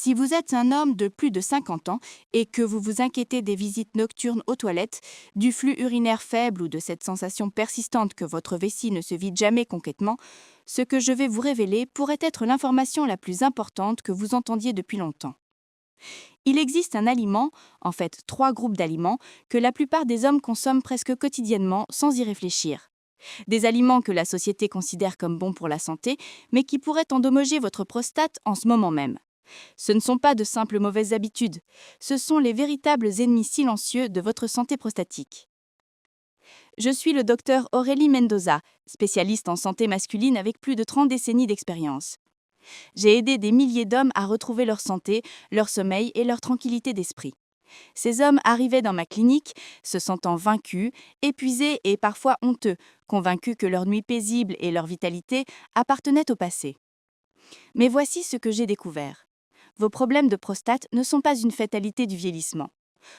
Si vous êtes un homme de plus de 50 ans et que vous vous inquiétez des visites nocturnes aux toilettes, du flux urinaire faible ou de cette sensation persistante que votre vessie ne se vide jamais complètement, ce que je vais vous révéler pourrait être l'information la plus importante que vous entendiez depuis longtemps. Il existe un aliment, en fait 3 groupes d'aliments, que la plupart des hommes consomment presque quotidiennement sans y réfléchir. Des aliments que la société considère comme bons pour la santé, mais qui pourraient endommager votre prostate en ce moment même. Ce ne sont pas de simples mauvaises habitudes, ce sont les véritables ennemis silencieux de votre santé prostatique. Je suis le docteur Aurélie Mendoza, spécialiste en santé masculine avec plus de 30 décennies d'expérience. J'ai aidé des milliers d'hommes à retrouver leur santé, leur sommeil et leur tranquillité d'esprit. Ces hommes arrivaient dans ma clinique, se sentant vaincus, épuisés et parfois honteux, convaincus que leur nuit paisible et leur vitalité appartenaient au passé. Mais voici ce que j'ai découvert. Vos problèmes de prostate ne sont pas une fatalité du vieillissement.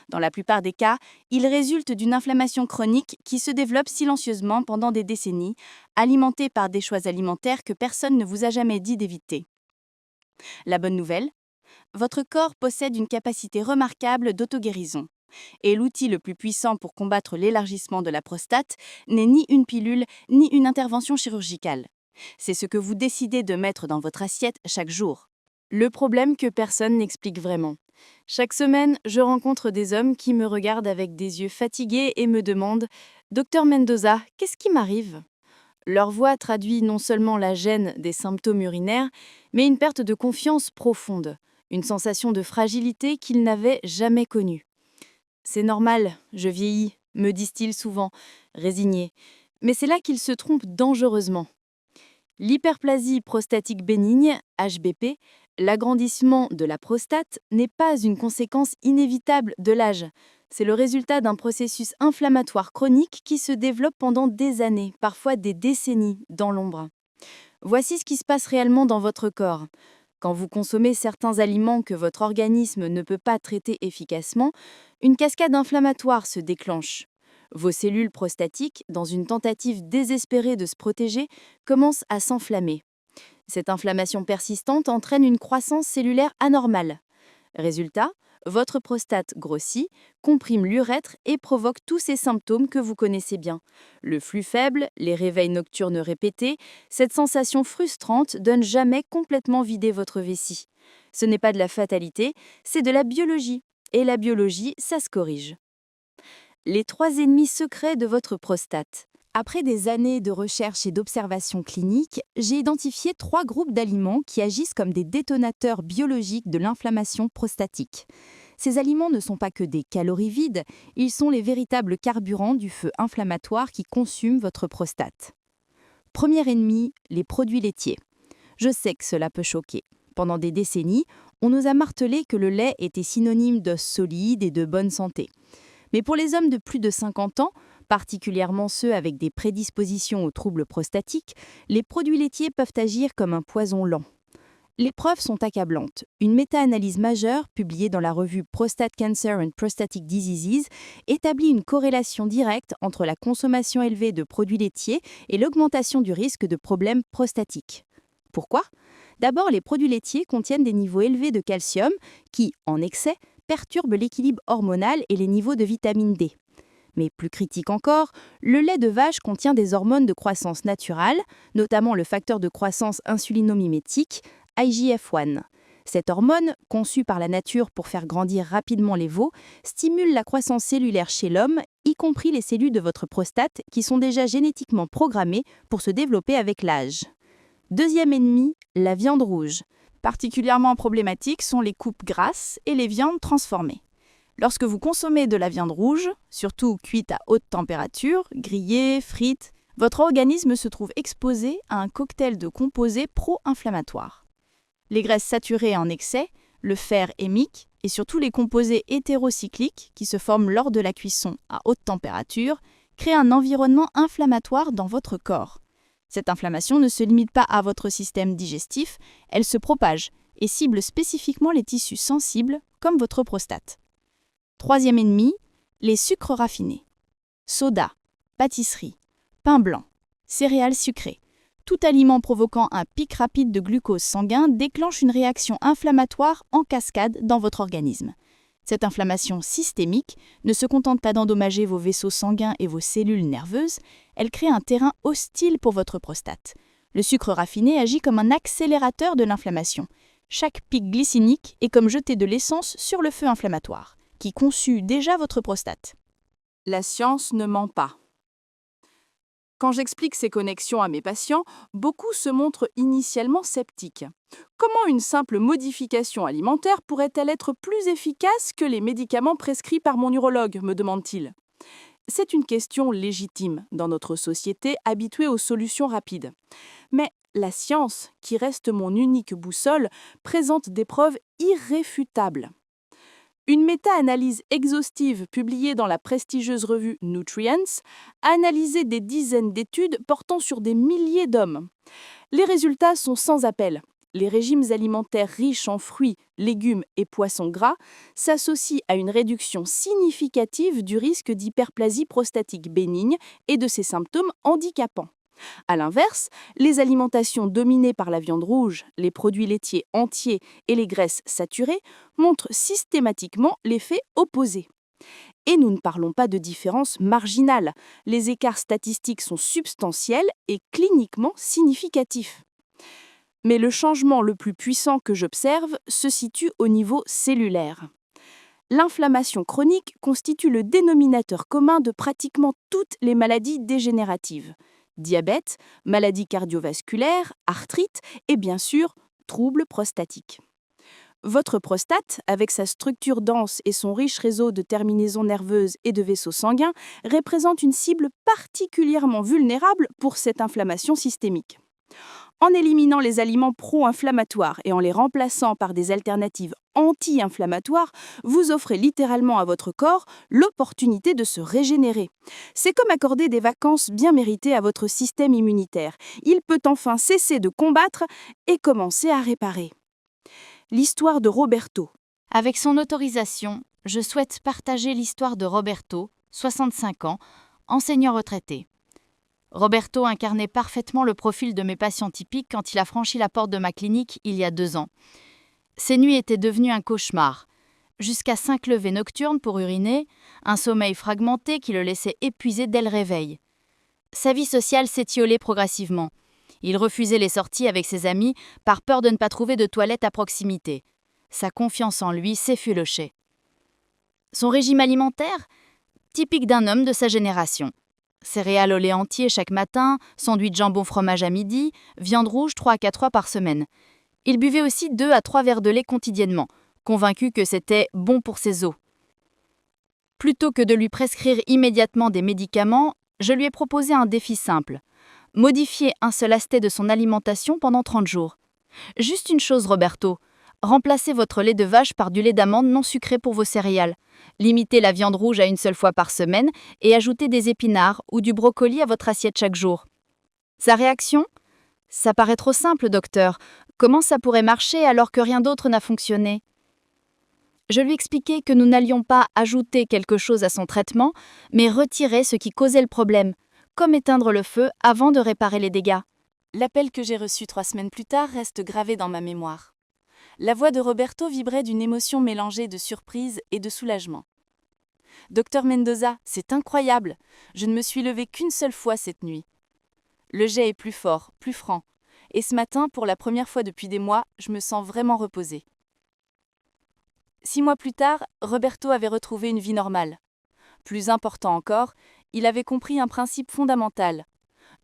Dans la plupart des cas, ils résultent d'une inflammation chronique qui se développe silencieusement pendant des décennies, alimentée par des choix alimentaires que personne ne vous a jamais dit d'éviter. La bonne nouvelle ? Votre corps possède une capacité remarquable d'auto-guérison. Et l'outil le plus puissant pour combattre l'élargissement de la prostate n'est ni une pilule, ni une intervention chirurgicale. C'est ce que vous décidez de mettre dans votre assiette chaque jour. Le problème que personne n'explique vraiment. Chaque semaine, je rencontre des hommes qui me regardent avec des yeux fatigués et me demandent « Docteur Mendoza, qu'est-ce qui m'arrive ?» Leur voix traduit non seulement la gêne des symptômes urinaires, mais une perte de confiance profonde, une sensation de fragilité qu'ils n'avaient jamais connue. « C'est normal, je vieillis », me disent-ils souvent, résignés. Mais c'est là qu'ils se trompent dangereusement. L'hyperplasie prostatique bénigne, HBP, l'agrandissement de la prostate, n'est pas une conséquence inévitable de l'âge. C'est le résultat d'un processus inflammatoire chronique qui se développe pendant des années, parfois des décennies, dans l'ombre. Voici ce qui se passe réellement dans votre corps. Quand vous consommez certains aliments que votre organisme ne peut pas traiter efficacement, une cascade inflammatoire se déclenche. Vos cellules prostatiques, dans une tentative désespérée de se protéger, commencent à s'enflammer. Cette inflammation persistante entraîne une croissance cellulaire anormale. Résultat, votre prostate grossit, comprime l'urètre et provoque tous ces symptômes que vous connaissez bien. Le flux faible, les réveils nocturnes répétés, cette sensation frustrante de ne jamais complètement vider votre vessie. Ce n'est pas de la fatalité, c'est de la biologie. Et la biologie, ça se corrige. Les 3 ennemis secrets de votre prostate. Après des années de recherche et d'observation clinique, j'ai identifié 3 groupes d'aliments qui agissent comme des détonateurs biologiques de l'inflammation prostatique. Ces aliments ne sont pas que des calories vides, ils sont les véritables carburants du feu inflammatoire qui consume votre prostate. Premier ennemi, les produits laitiers. Je sais que cela peut choquer. Pendant des décennies, on nous a martelé que le lait était synonyme d'os solide et de bonne santé. Mais pour les hommes de plus de 50 ans, particulièrement ceux avec des prédispositions aux troubles prostatiques, les produits laitiers peuvent agir comme un poison lent. Les preuves sont accablantes. Une méta-analyse majeure, publiée dans la revue Prostate Cancer and Prostatic Diseases, établit une corrélation directe entre la consommation élevée de produits laitiers et l'augmentation du risque de problèmes prostatiques. Pourquoi ? D'abord, les produits laitiers contiennent des niveaux élevés de calcium qui, en excès, perturbent l'équilibre hormonal et les niveaux de vitamine D. Mais plus critique encore, le lait de vache contient des hormones de croissance naturelle, notamment le facteur de croissance insulinomimétique, IGF-1. Cette hormone, conçue par la nature pour faire grandir rapidement les veaux, stimule la croissance cellulaire chez l'homme, y compris les cellules de votre prostate qui sont déjà génétiquement programmées pour se développer avec l'âge. Deuxième ennemi, la viande rouge. Particulièrement problématiques sont les coupes grasses et les viandes transformées. Lorsque vous consommez de la viande rouge, surtout cuite à haute température, grillée, frite, votre organisme se trouve exposé à un cocktail de composés pro-inflammatoires. Les graisses saturées en excès, le fer hémique et surtout les composés hétérocycliques qui se forment lors de la cuisson à haute température créent un environnement inflammatoire dans votre corps. Cette inflammation ne se limite pas à votre système digestif, elle se propage et cible spécifiquement les tissus sensibles comme votre prostate. Troisième ennemi, les sucres raffinés. Soda, pâtisserie, pain blanc, céréales sucrées. Tout aliment provoquant un pic rapide de glucose sanguin déclenche une réaction inflammatoire en cascade dans votre organisme. Cette inflammation systémique ne se contente pas d'endommager vos vaisseaux sanguins et vos cellules nerveuses, elle crée un terrain hostile pour votre prostate. Le sucre raffiné agit comme un accélérateur de l'inflammation. Chaque pic glycémique est comme jeter de l'essence sur le feu inflammatoire, qui consume déjà votre prostate. La science ne ment pas. Quand j'explique ces connexions à mes patients, beaucoup se montrent initialement sceptiques. Comment une simple modification alimentaire pourrait-elle être plus efficace que les médicaments prescrits par mon urologue, me demande-t-il. C'est une question légitime dans notre société habituée aux solutions rapides. Mais la science, qui reste mon unique boussole, présente des preuves irréfutables. Une méta-analyse exhaustive publiée dans la prestigieuse revue Nutrients a analysé des dizaines d'études portant sur des milliers d'hommes. Les résultats sont sans appel. Les régimes alimentaires riches en fruits, légumes et poissons gras s'associent à une réduction significative du risque d'hyperplasie prostatique bénigne et de ses symptômes handicapants. A l'inverse, les alimentations dominées par la viande rouge, les produits laitiers entiers et les graisses saturées montrent systématiquement l'effet opposé. Et nous ne parlons pas de différences marginales. Les écarts statistiques sont substantiels et cliniquement significatifs. Mais le changement le plus puissant que j'observe se situe au niveau cellulaire. L'inflammation chronique constitue le dénominateur commun de pratiquement toutes les maladies dégénératives. Diabète, maladies cardiovasculaires, arthrite et bien sûr, troubles prostatiques. Votre prostate, avec sa structure dense et son riche réseau de terminaisons nerveuses et de vaisseaux sanguins, représente une cible particulièrement vulnérable pour cette inflammation systémique. En éliminant les aliments pro-inflammatoires et en les remplaçant par des alternatives anti-inflammatoires, vous offrez littéralement à votre corps l'opportunité de se régénérer. C'est comme accorder des vacances bien méritées à votre système immunitaire. Il peut enfin cesser de combattre et commencer à réparer. L'histoire de Roberto. Avec son autorisation, je souhaite partager l'histoire de Roberto, 65 ans, enseignant retraité. Roberto incarnait parfaitement le profil de mes patients typiques quand il a franchi la porte de ma clinique il y a 2 ans. Ces nuits étaient devenues un cauchemar. Jusqu'à 5 levées nocturnes pour uriner, un sommeil fragmenté qui le laissait épuisé dès le réveil. Sa vie sociale s'étiolait progressivement. Il refusait les sorties avec ses amis par peur de ne pas trouver de toilette à proximité. Sa confiance en lui s'effilochait. Son régime alimentaire, typique d'un homme de sa génération. Céréales au lait entier chaque matin, sandwich jambon-fromage à midi, viande rouge 3 à 4 fois par semaine. Il buvait aussi 2 à 3 verres de lait quotidiennement, convaincu que c'était bon pour ses os. Plutôt que de lui prescrire immédiatement des médicaments, je lui ai proposé un défi simple. Modifier un seul aspect de son alimentation pendant 30 jours. Juste une chose, Roberto. Remplacez votre lait de vache par du lait d'amande non sucré pour vos céréales. Limitez la viande rouge à 1 seule fois par semaine et ajoutez des épinards ou du brocoli à votre assiette chaque jour. Sa réaction ? Ça paraît trop simple, docteur. Comment ça pourrait marcher alors que rien d'autre n'a fonctionné ? Je lui expliquai que nous n'allions pas ajouter quelque chose à son traitement, mais retirer ce qui causait le problème, comme éteindre le feu avant de réparer les dégâts. L'appel que j'ai reçu 3 semaines plus tard reste gravé dans ma mémoire. La voix de Roberto vibrait d'une émotion mélangée de surprise et de soulagement. « Docteur Mendoza, c'est incroyable. Je ne me suis levée qu'une seule fois cette nuit. Le jet est plus fort, plus franc. Et ce matin, pour la première fois depuis des mois, je me sens vraiment reposée. » 6 mois plus tard, Roberto avait retrouvé une vie normale. Plus important encore, il avait compris un principe fondamental.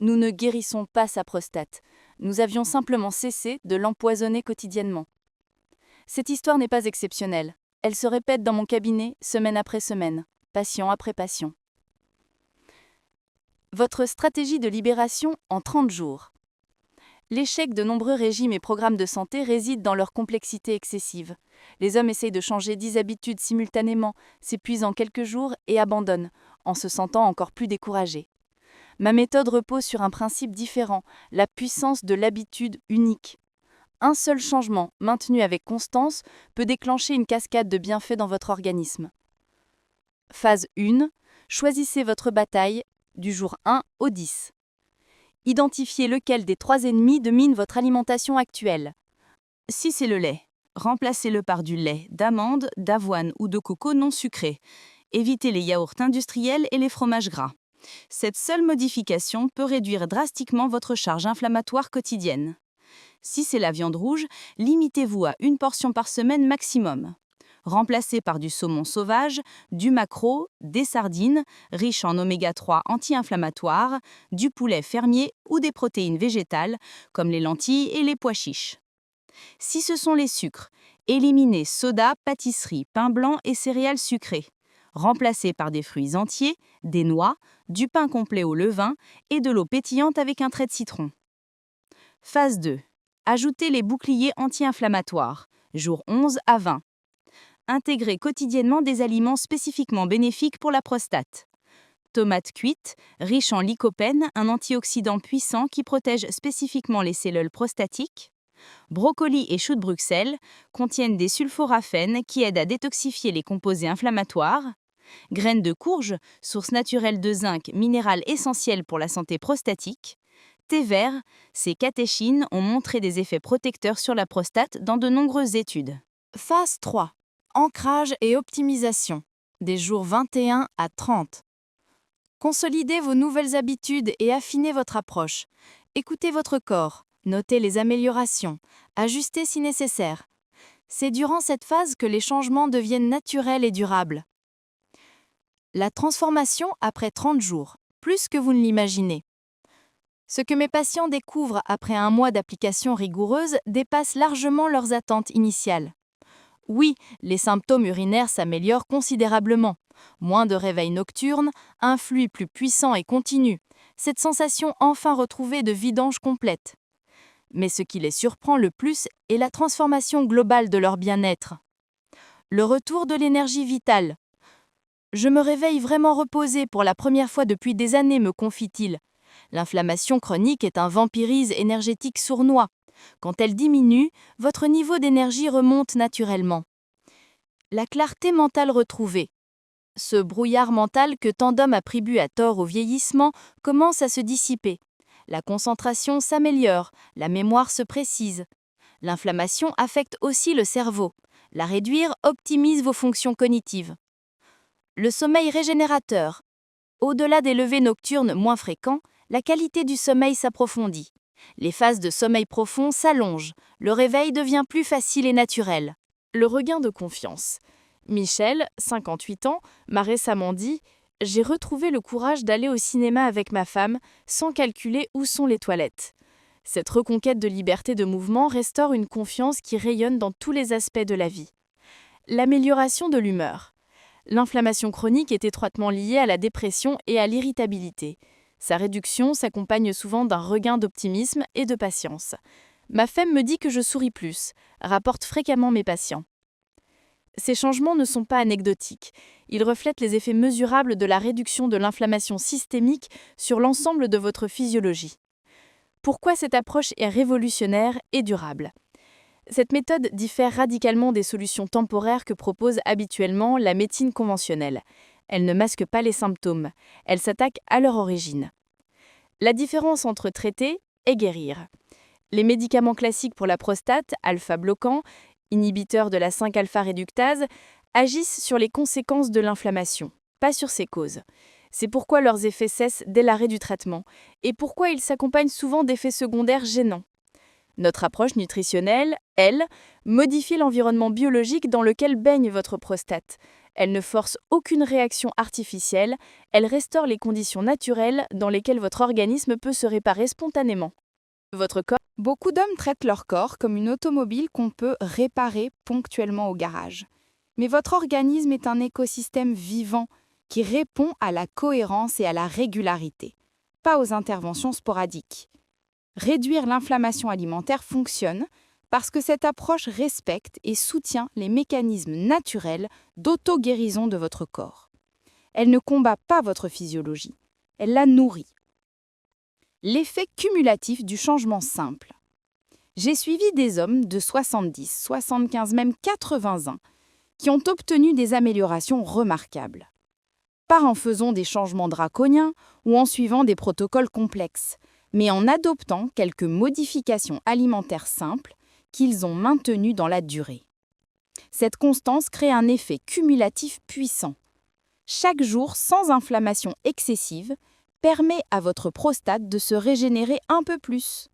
Nous ne guérissons pas sa prostate. Nous avions simplement cessé de l'empoisonner quotidiennement. Cette histoire n'est pas exceptionnelle. Elle se répète dans mon cabinet, semaine après semaine, patient après patient. Votre stratégie de libération en 30 jours. L'échec de nombreux régimes et programmes de santé réside dans leur complexité excessive. Les hommes essayent de changer 10 habitudes simultanément, s'épuisent en quelques jours et abandonnent, en se sentant encore plus découragés. Ma méthode repose sur un principe différent, la puissance de l'habitude unique. Un seul changement, maintenu avec constance, peut déclencher une cascade de bienfaits dans votre organisme. Phase 1. Choisissez votre bataille du jour 1 au 10. Identifiez lequel des 3 ennemis domine votre alimentation actuelle. Si c'est le lait, remplacez-le par du lait d'amande, d'avoine ou de coco non sucré. Évitez les yaourts industriels et les fromages gras. Cette seule modification peut réduire drastiquement votre charge inflammatoire quotidienne. Si c'est la viande rouge, limitez-vous à 1 portion par semaine maximum. Remplacez par du saumon sauvage, du maquereau, des sardines, riches en oméga 3 anti-inflammatoires, du poulet fermier ou des protéines végétales, comme les lentilles et les pois chiches. Si ce sont les sucres, éliminez soda, pâtisserie, pain blanc et céréales sucrées. Remplacez par des fruits entiers, des noix, du pain complet au levain et de l'eau pétillante avec un trait de citron. Phase 2. Ajoutez les boucliers anti-inflammatoires, jours 11 à 20. Intégrez quotidiennement des aliments spécifiquement bénéfiques pour la prostate. Tomates cuites, riches en lycopène, un antioxydant puissant qui protège spécifiquement les cellules prostatiques. Brocolis et choux de Bruxelles contiennent des sulforaphènes qui aident à détoxifier les composés inflammatoires. Graines de courge, source naturelle de zinc, minéral essentiel pour la santé prostatique. Thé vert, ces catéchines ont montré des effets protecteurs sur la prostate dans de nombreuses études. Phase 3. Ancrage et optimisation, des jours 21 à 30. Consolidez vos nouvelles habitudes et affinez votre approche. Écoutez votre corps, notez les améliorations, ajustez si nécessaire. C'est durant cette phase que les changements deviennent naturels et durables. La transformation après 30 jours, plus que vous ne l'imaginez. Ce que mes patients découvrent après 1 mois d'application rigoureuse dépasse largement leurs attentes initiales. Oui, les symptômes urinaires s'améliorent considérablement. Moins de réveils nocturnes, un flux plus puissant et continu, cette sensation enfin retrouvée de vidange complète. Mais ce qui les surprend le plus est la transformation globale de leur bien-être. Le retour de l'énergie vitale. Je me réveille vraiment reposé pour la première fois depuis des années, me confie-t-il. L'inflammation chronique est un vampirise énergétique sournois. Quand elle diminue, votre niveau d'énergie remonte naturellement. La clarté mentale retrouvée. Ce brouillard mental que tant d'hommes attribuent à tort au vieillissement commence à se dissiper. La concentration s'améliore, la mémoire se précise. L'inflammation affecte aussi le cerveau. La réduire optimise vos fonctions cognitives. Le sommeil régénérateur. Au-delà des levers nocturnes moins fréquents, la qualité du sommeil s'approfondit. Les phases de sommeil profond s'allongent, le réveil devient plus facile et naturel. Le regain de confiance. Michel, 58 ans, m'a récemment dit « J'ai retrouvé le courage d'aller au cinéma avec ma femme sans calculer où sont les toilettes ». Cette reconquête de liberté de mouvement restaure une confiance qui rayonne dans tous les aspects de la vie. L'amélioration de l'humeur. L'inflammation chronique est étroitement liée à la dépression et à l'irritabilité. Sa réduction s'accompagne souvent d'un regain d'optimisme et de patience. Ma femme me dit que je souris plus, rapportent fréquemment mes patients. Ces changements ne sont pas anecdotiques. Ils reflètent les effets mesurables de la réduction de l'inflammation systémique sur l'ensemble de votre physiologie. Pourquoi cette approche est révolutionnaire et durable ? Cette méthode diffère radicalement des solutions temporaires que propose habituellement la médecine conventionnelle. Elle ne masque pas les symptômes, elle s'attaque à leur origine. La différence entre traiter et guérir. Les médicaments classiques pour la prostate, alpha-bloquants, inhibiteurs de la 5-alpha-réductase, agissent sur les conséquences de l'inflammation, pas sur ses causes. C'est pourquoi leurs effets cessent dès l'arrêt du traitement et pourquoi ils s'accompagnent souvent d'effets secondaires gênants. Notre approche nutritionnelle, elle, modifie l'environnement biologique dans lequel baigne votre prostate. Elle ne force aucune réaction artificielle, elle restaure les conditions naturelles dans lesquelles votre organisme peut se réparer spontanément. Votre corps. Beaucoup d'hommes traitent leur corps comme une automobile qu'on peut réparer ponctuellement au garage. Mais votre organisme est un écosystème vivant qui répond à la cohérence et à la régularité, pas aux interventions sporadiques. Réduire l'inflammation alimentaire fonctionne parce que cette approche respecte et soutient les mécanismes naturels d'auto-guérison de votre corps. Elle ne combat pas votre physiologie, elle la nourrit. L'effet cumulatif du changement simple. J'ai suivi des hommes de 70, 75, même 80 ans qui ont obtenu des améliorations remarquables. Pas en faisant des changements draconiens ou en suivant des protocoles complexes, mais en adoptant quelques modifications alimentaires simples qu'ils ont maintenues dans la durée. Cette constance crée un effet cumulatif puissant. Chaque jour sans inflammation excessive permet à votre prostate de se régénérer un peu plus.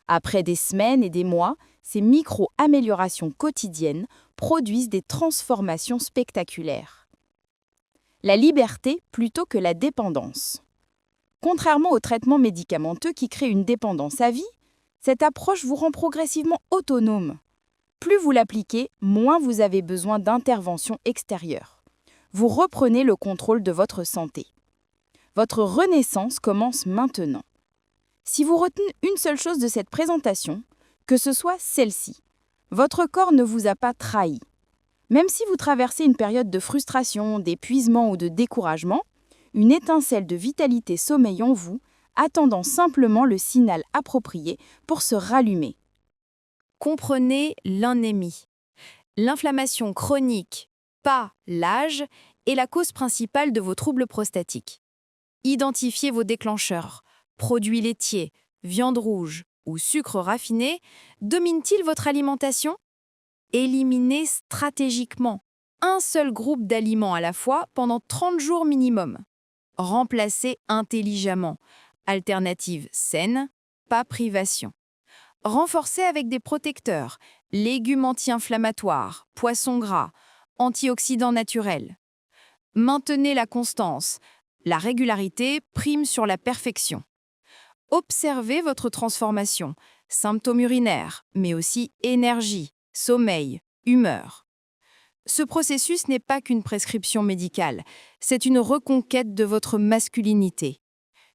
Après des semaines et des mois, ces micro-améliorations quotidiennes produisent des transformations spectaculaires. La liberté plutôt que la dépendance. Contrairement aux traitements médicamenteux qui créent une dépendance à vie, cette approche vous rend progressivement autonome. Plus vous l'appliquez, moins vous avez besoin d'intervention extérieure. Vous reprenez le contrôle de votre santé. Votre renaissance commence maintenant. Si vous retenez une seule chose de cette présentation, que ce soit celle-ci, votre corps ne vous a pas trahi. Même si vous traversez une période de frustration, d'épuisement ou de découragement, une étincelle de vitalité sommeille en vous, attendant simplement le signal approprié pour se rallumer. Comprenez l'anémie. L'inflammation chronique, pas l'âge, est la cause principale de vos troubles prostatiques. Identifiez vos déclencheurs. Produits laitiers, viande rouge ou sucre raffiné dominent-ils votre alimentation? Éliminez stratégiquement un seul groupe d'aliments à la fois pendant 30 jours minimum. Remplacez intelligemment. Alternative saine, pas privation. Renforcez avec des protecteurs, légumes anti-inflammatoires, poissons gras, antioxydants naturels. Maintenez la constance. La régularité prime sur la perfection. Observez votre transformation, symptômes urinaires, mais aussi énergie, sommeil, humeur. Ce processus n'est pas qu'une prescription médicale, c'est une reconquête de votre masculinité.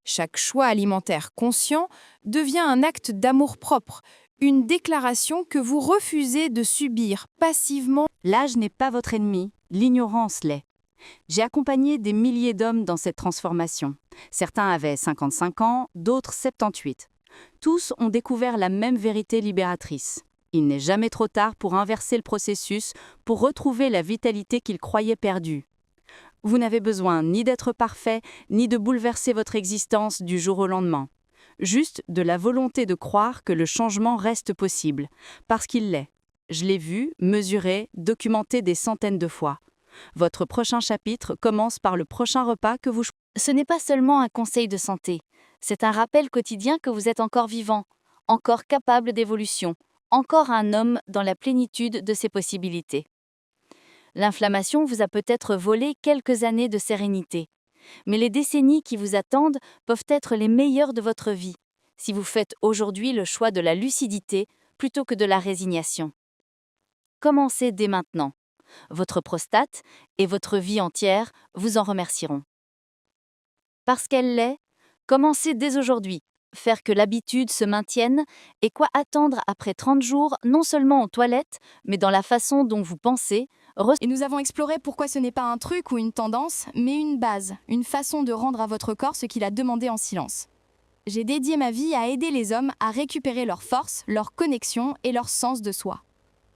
Chaque choix alimentaire conscient devient un acte d'amour-propre, une déclaration que vous refusez de subir passivement. L'âge n'est pas votre ennemi, l'ignorance l'est. J'ai accompagné des milliers d'hommes dans cette transformation. Certains avaient 55 ans, d'autres 78. Tous ont découvert la même vérité libératrice. Il n'est jamais trop tard pour inverser le processus, pour retrouver la vitalité qu'ils croyaient perdue. Vous n'avez besoin ni d'être parfait, ni de bouleverser votre existence du jour au lendemain. Juste de la volonté de croire que le changement reste possible, parce qu'il l'est. Je l'ai vu, mesuré, documenté des centaines de fois. Votre prochain chapitre commence par le prochain repas que vous choisissez. Ce n'est pas seulement un conseil de santé, c'est un rappel quotidien que vous êtes encore vivant, encore capable d'évolution, encore un homme dans la plénitude de ses possibilités. L'inflammation vous a peut-être volé quelques années de sérénité, mais les décennies qui vous attendent peuvent être les meilleures de votre vie, si vous faites aujourd'hui le choix de la lucidité plutôt que de la résignation. Commencez dès maintenant. Votre prostate et votre vie entière vous en remercieront. Parce qu'elle l'est, commencez dès aujourd'hui, faire que l'habitude se maintienne et quoi attendre après 30 jours, non seulement aux toilettes, mais dans la façon dont vous pensez. Et nous avons exploré pourquoi ce n'est pas un truc ou une tendance, mais une base, une façon de rendre à votre corps ce qu'il a demandé en silence. J'ai dédié ma vie à aider les hommes à récupérer leur force, leur connexion et leur sens de soi.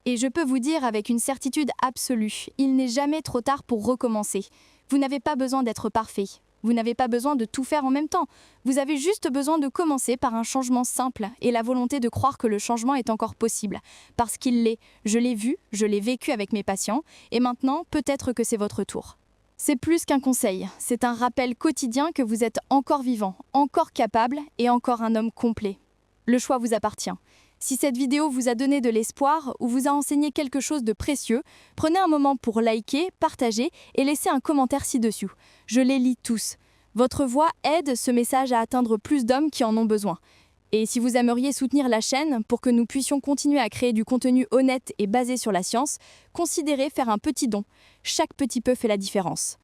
Et je peux vous dire avec une certitude absolue, il n'est jamais trop tard pour recommencer. Vous n'avez pas besoin d'être parfait. Vous n'avez pas besoin de tout faire en même temps. Vous avez juste besoin de commencer par un changement simple et la volonté de croire que le changement est encore possible. Parce qu'il l'est. Je l'ai vu, je l'ai vécu avec mes patients et maintenant, peut-être que c'est votre tour. C'est plus qu'un conseil, c'est un rappel quotidien que vous êtes encore vivant, encore capable et encore un homme complet. Le choix vous appartient. Si cette vidéo vous a donné de l'espoir ou vous a enseigné quelque chose de précieux, prenez un moment pour liker, partager et laisser un commentaire ci-dessous. Je les lis tous. Votre voix aide ce message à atteindre plus d'hommes qui en ont besoin. Et si vous aimeriez soutenir la chaîne pour que nous puissions continuer à créer du contenu honnête et basé sur la science, considérez faire un petit don. Chaque petit peu fait la différence.